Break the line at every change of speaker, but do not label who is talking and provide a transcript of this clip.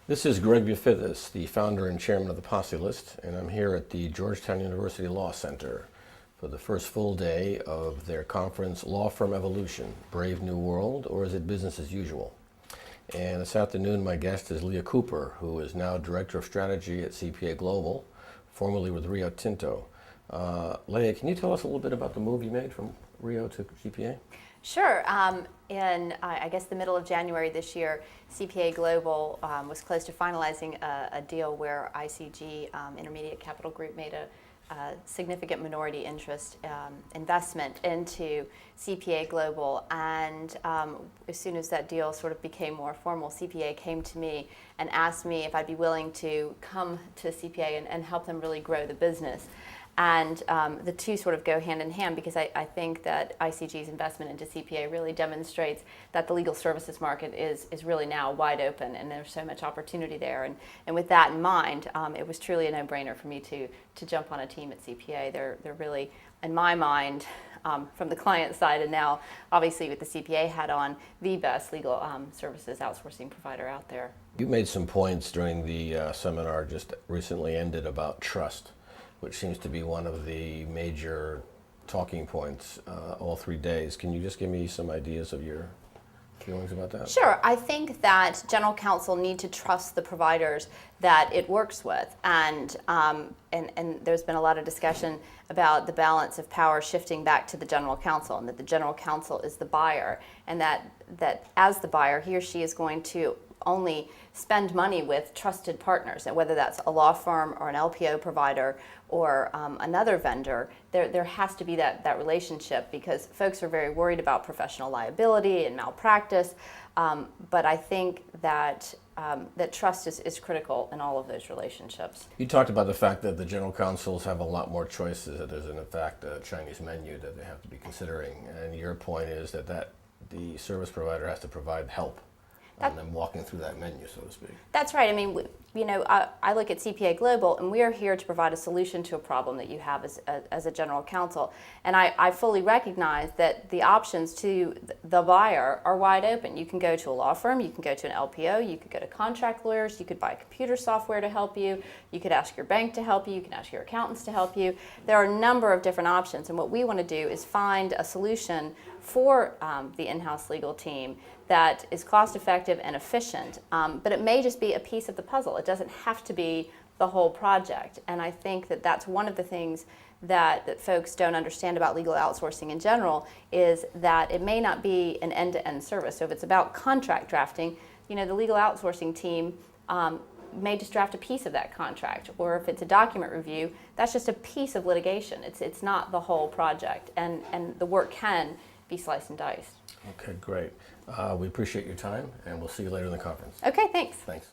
This is Greg Bufithis, the founder and chairman of the Posse List, and I'm here at the Georgetown University Law Center for the first full day of their conference, Law Firm Evolution, Brave New World, or is it business as usual? And this afternoon, my guest is Leah Cooper, who is now Director of Strategy at CPA Global, formerly with Rio Tinto. Leah, can you tell us a little bit about the move you made from Rio to CPA?
Sure. In I guess the middle of January this year, CPA Global was close to finalizing a deal where ICG, Intermediate Capital Group, made a significant minority interest investment into CPA Global. And as soon as that deal sort of became more formal, CPA came to me and asked me if I'd be willing to come to CPA and help them really grow the business. And the two sort of go hand in hand, because I think that ICG's investment into CPA really demonstrates that the legal services market is really now wide open, and there's so much opportunity there. And with that in mind, it was truly a no-brainer for me to jump on a team at CPA. They're really, in my mind, from the client side, and now obviously with the CPA hat on, the best legal services outsourcing provider out there.
You made some points during the seminar just recently ended about trust, which seems to be one of the major talking points all 3 days. Can you just give me some ideas of your feelings about that?
Sure. I think that general counsel need to trust the providers that it works with, and there's been a lot of discussion about the balance of power shifting back to the general counsel, and that the general counsel is the buyer, and that as the buyer, he or she is going to only spend money with trusted partners, and whether that's a law firm or an LPO provider or another vendor, there has to be that relationship, because folks are very worried about professional liability and malpractice, but I think that that trust is critical in all of those relationships.
You talked about the fact that the general counsels have a lot more choices. There's in fact a Chinese menu that they have to be considering, and your point is that the service provider has to provide help and then walking through that menu, so to speak. That's
right. I mean, I look at CPA Global, and we are here to provide a solution to a problem that you have as a general counsel. And I fully recognize that the options to the buyer are wide open. You can go to a law firm, you can go to an LPO, you could go to contract lawyers, you could buy computer software to help you, you could ask your bank to help you can ask your accountants to help you. There are a number of different options, and what we want to do is find a solution for the in-house legal team that is cost-effective and efficient, but it may just be a piece of the puzzle. It doesn't have to be the whole project, and I think that that's one of the things that folks don't understand about legal outsourcing in general, is that it may not be an end-to-end service. So if it's about contract drafting, the legal outsourcing team may just draft a piece of that contract, or if it's a document review, that's just a piece of litigation. It's not the whole project, and the work can be sliced and diced.
Okay, great. We appreciate your time, and we'll see you later in the conference.
Okay, thanks.
Thanks.